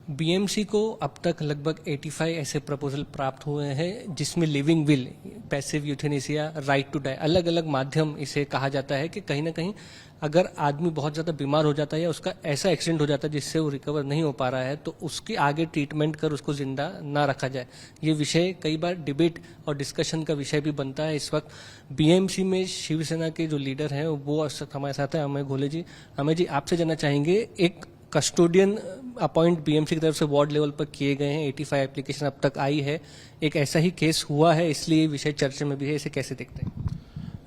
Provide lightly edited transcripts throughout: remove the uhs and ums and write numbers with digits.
BMC को अब तक लगभग 85 ऐसे प्रपोजल प्राप्त हुए हैं जिसमें living will, passive euthanasia, right to die, अलग अलग माध्यम इसे कहा जाता है कि कहीं ना कहीं अगर आदमी बहुत ज़्यादा बीमार हो जाता है या उसका ऐसा एक्सीडेंट हो जाता है जिससे वो रिकवर नहीं हो पा रहा है तो उसके आगे ट्रीटमेंट कर उसको जिंदा ना रखा जाए। ये विषय कई बार डिबेट और डिस्कशन का विषय भी बनता है। इस वक्त बीएमसी में शिवसेना के जो लीडर हैं वो हमारे साथ है अमेय घोले जी। अमेय जी, आपसे जानना चाहेंगे, एक कस्टोडियन अपॉइंट बीएमसी की तरफ से वार्ड लेवल पर किए गए हैं, 85 एप्लीकेशन अब तक आई है, एक ऐसा ही केस हुआ है इसलिए विषय चर्चा में भी है, इसे कैसे देखते हैं?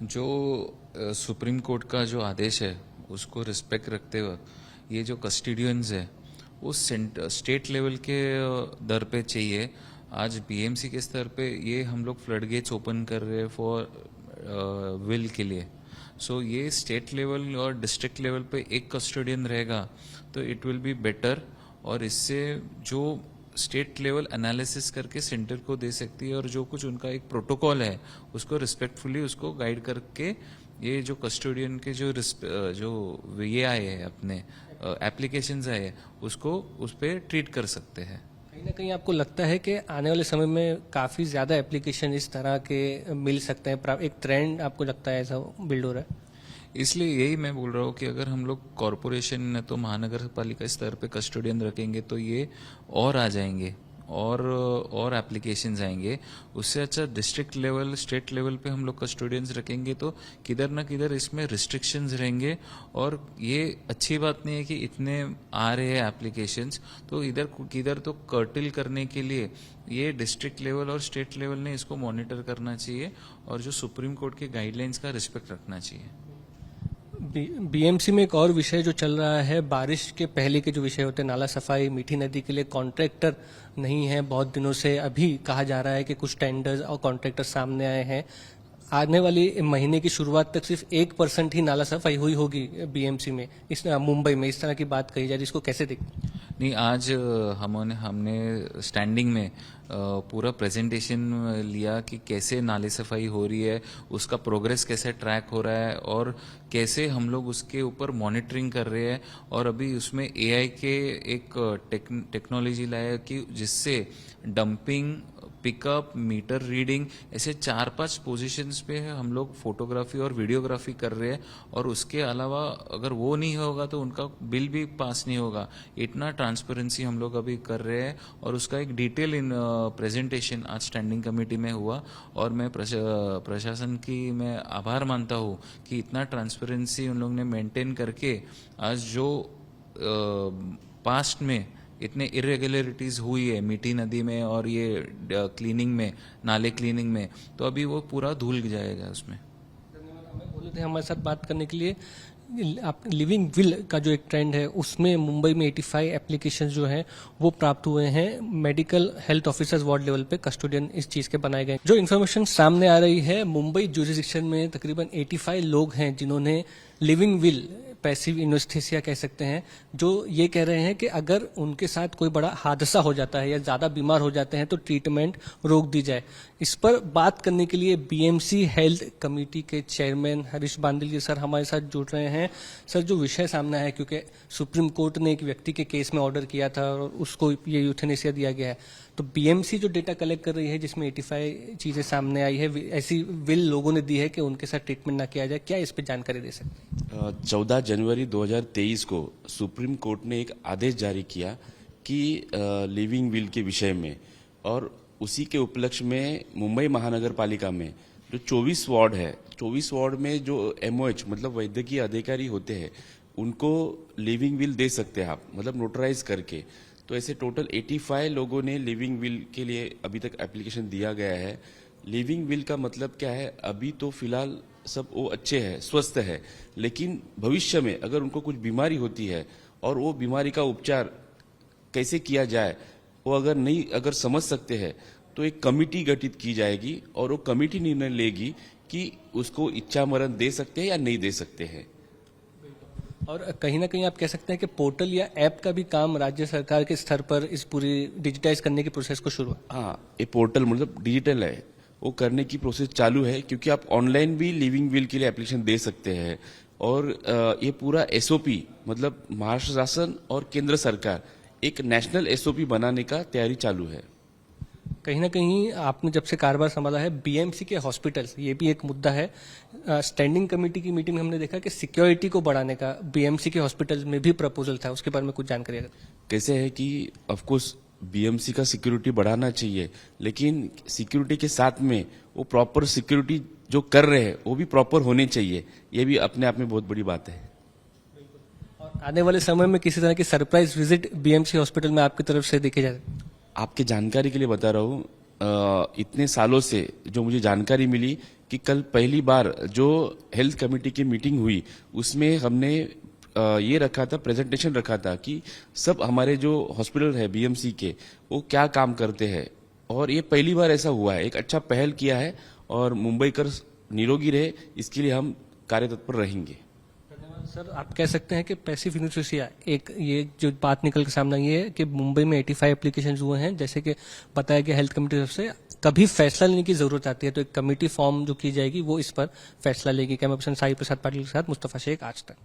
जो सुप्रीम कोर्ट का जो आदेश है उसको रिस्पेक्ट रखते हुए ये जो कस्टोडियंस है वो स्टेट लेवल के दर पे चाहिए। आज बीएमसी के स्तर पे ये हम लोग फ्लड गेट्स ओपन कर रहे हैं फॉर विल के लिए। सो ये स्टेट लेवल और डिस्ट्रिक्ट लेवल पे एक कस्टोडियन रहेगा तो इट विल बी बेटर, और इससे जो स्टेट लेवल एनालिसिस करके सेंटर को दे सकती है और जो कुछ उनका एक प्रोटोकॉल है उसको रिस्पेक्टफुली उसको गाइड करके ये जो कस्टोडियन के जो ये आए हैं अपने एप्लीकेशंस आए हैं उसको उस पर ट्रीट कर सकते हैं। कहीं ना कहीं आपको लगता है कि आने वाले समय में काफ़ी ज़्यादा एप्लीकेशन इस तरह के मिल सकते हैं, एक ट्रेंड आपको लगता है ऐसा बिल्ड हो रहा है? इसलिए यही मैं बोल रहा हूँ कि अगर हम लोग कॉरपोरेशन तो महानगर पालिका स्तर पे कस्टोडियन रखेंगे तो ये और आ जाएंगे और एप्लीकेशंस आएंगे। उससे अच्छा डिस्ट्रिक्ट लेवल स्टेट लेवल पे हम लोग कस्टोडियंस रखेंगे तो किधर ना किधर इसमें रिस्ट्रिक्शंस रहेंगे। और ये अच्छी बात नहीं है कि इतने आ रहे हैं एप्लीकेशंस, तो इधर किधर तो कर्टिल करने के लिए ये डिस्ट्रिक्ट लेवल और स्टेट लेवल ने इसको मॉनिटर करना चाहिए और जो सुप्रीम कोर्ट के गाइडलाइंस का रिस्पेक्ट रखना चाहिए। बीएमसी में एक और विषय जो चल रहा है, बारिश के पहले के जो विषय होते हैं, नाला सफाई, मीठी नदी के लिए कॉन्ट्रैक्टर नहीं है बहुत दिनों से। अभी कहा जा रहा है कि कुछ टेंडर्स और कॉन्ट्रैक्टर सामने आए हैं। आने वाली महीने की शुरुआत तक सिर्फ 1% ही नाला सफाई हुई होगी बीएमसी में, इस मुंबई में, इस तरह की बात कही जा रही है, इसको कैसे देखते? नहीं, आज हमने स्टैंडिंग में पूरा प्रेजेंटेशन लिया कि कैसे नाले सफाई हो रही है, उसका प्रोग्रेस कैसे ट्रैक हो रहा है और कैसे हम लोग उसके ऊपर मॉनिटरिंग कर रहे हैं। और अभी उसमें एआई के एक टेक्नोलॉजी लाया कि जिससे डंपिंग, पिकअप, मीटर रीडिंग, ऐसे 4-5 पोजीशंस पे हम लोग फोटोग्राफी और वीडियोग्राफी कर रहे हैं। और उसके अलावा अगर वो नहीं होगा तो उनका बिल भी पास नहीं होगा। इतना ट्रांसपेरेंसी हम लोग अभी कर रहे हैं और उसका एक डिटेल प्रेजेंटेशन आज स्टैंडिंग कमेटी में हुआ। और मैं प्रशासन की मैं आभार मानता हूँ कि इतना ट्रांसपेरेंसी उन लोग ने मेंटेन करके आज जो पास्ट में इतने इरेगुलरिटीज हुई है मीठी नदी में और ये क्लीनिंग में, नाले क्लीनिंग में, तो अभी वो पूरा धुल जाएगा उसमें। धन्यवाद, हमें बोले थे हमारे साथ बात करने के लिए। आप लिविंग विल का जो एक ट्रेंड है उसमें मुंबई में 85 एप्लीकेशन जो हैं वो प्राप्त हुए हैं। Medical health officers ward level पे कस्टोडियन इस चीज के बनाए गए। जो इन्फॉर्मेशन सामने आ रही है, मुंबई जुरिडिक्शन में तकरीबन 85 लोग हैं जिन्होंने लिविंग विल, पैसिव इन्वेस्टेसिया कह सकते हैं, जो ये कह रहे हैं कि अगर उनके साथ कोई बड़ा हादसा हो जाता है या ज्यादा बीमार हो जाते हैं तो ट्रीटमेंट रोक दी जाए। इस पर बात करने के लिए बीएमसी हेल्थ कमेटी के चेयरमैन हरीश बांदिल जी सर हमारे साथ जुड़ रहे हैं। सर, जो विषय सामने है, क्योंकि सुप्रीम कोर्ट ने एक व्यक्ति के केस में ऑर्डर किया था और उसको ये यूथेनेसिया दिया गया है, तो बीएमसी जो डेटा कलेक्ट कर रही है जिसमें 85 चीजें सामने आई है, ऐसी विल लोगों ने दी है कि उनके साथ ट्रीटमेंट ना किया जाए, क्या इस पर जानकारी दे सकते हैं? 14 जनवरी 2023 को सुप्रीम कोर्ट ने एक आदेश जारी किया कि लिविंग विल के विषय में, और उसी के उपलक्ष्य में मुंबई महानगर पालिका में जो 24 वार्ड है, 24 वार्ड में जो एमओएच मतलब वैद्यकीय अधिकारी होते हैं उनको लिविंग विल दे सकते हैं आप, मतलब नोटराइज करके। तो ऐसे टोटल 85 लोगों ने लिविंग विल के लिए अभी तक एप्लीकेशन दिया गया है। लिविंग विल का मतलब क्या है? अभी तो फिलहाल सब वो अच्छे हैं, स्वस्थ है, लेकिन भविष्य में अगर उनको कुछ बीमारी होती है और वो बीमारी का उपचार कैसे किया जाए वो अगर समझ सकते हैं तो एक कमिटी गठित की जाएगी और वो कमिटी निर्णय लेगी कि उसको इच्छा मरण दे सकते हैं या नहीं दे सकते हैं। और कहीं ना कहीं आप कह सकते हैं कि पोर्टल या ऐप का भी काम राज्य सरकार के स्तर पर इस पूरी डिजिटाइज करने की प्रोसेस को शुरू। हाँ, ये पोर्टल मतलब डिजिटल है, वो करने की प्रोसेस चालू है, क्योंकि आप ऑनलाइन भी लिविंग विल के लिए एप्लीकेशन दे सकते हैं। और ये पूरा एसओपी मतलब महाराष्ट्र शासन और केंद्र सरकार एक नेशनल एसओपी बनाने का तैयारी चालू है। कहीं ना कहीं आपने जब से कारोबार संभाला है बीएमसी के हॉस्पिटल्स, ये भी एक मुद्दा है। स्टैंडिंग कमेटी की मीटिंग में हमने देखा कि सिक्योरिटी को बढ़ाने का बीएमसी के हॉस्पिटल्स में भी प्रपोजल था, उसके बारे में कुछ जानकारी अगर। कैसे है कि ऑफ कोर्स बीएमसी का सिक्योरिटी बढ़ाना चाहिए, लेकिन सिक्योरिटी के साथ में वो प्रॉपर सिक्योरिटी जो कर रहे हैं वो भी प्रॉपर होने चाहिए। ये भी अपने आप में बहुत बड़ी बात है। और आने वाले समय में किसी तरह की सरप्राइज विजिट बीएमसी हॉस्पिटल में आपकी तरफ से देखे जाए? आपके जानकारी के लिए बता रहा हूँ, इतने सालों से जो मुझे जानकारी मिली कि कल पहली बार जो हेल्थ कमेटी की मीटिंग हुई उसमें हमने ये रखा था, प्रेजेंटेशन रखा था कि सब हमारे जो हॉस्पिटल है बीएमसी के वो क्या काम करते हैं, और ये पहली बार ऐसा हुआ है। एक अच्छा पहल किया है और मुंबईकर निरोगी रहे इसके लिए हम कार्यतत्पर रहेंगे। सर, आप कह सकते हैं कि पैसिव इन्वेस्टिया एक ये जो बात निकल के सामने आई है कि मुंबई में 85 एप्लीकेशन हुए हैं, जैसे कि बताया गया हेल्थ कमेटी तरफ से कभी फैसला लेने की जरूरत आती है तो एक कमेटी फॉर्म जो की जाएगी वो इस पर फैसला लेगी। कैमरा पर्सन साई प्रसाद पाटिल के साथ मुस्तफा शेख, आज तक।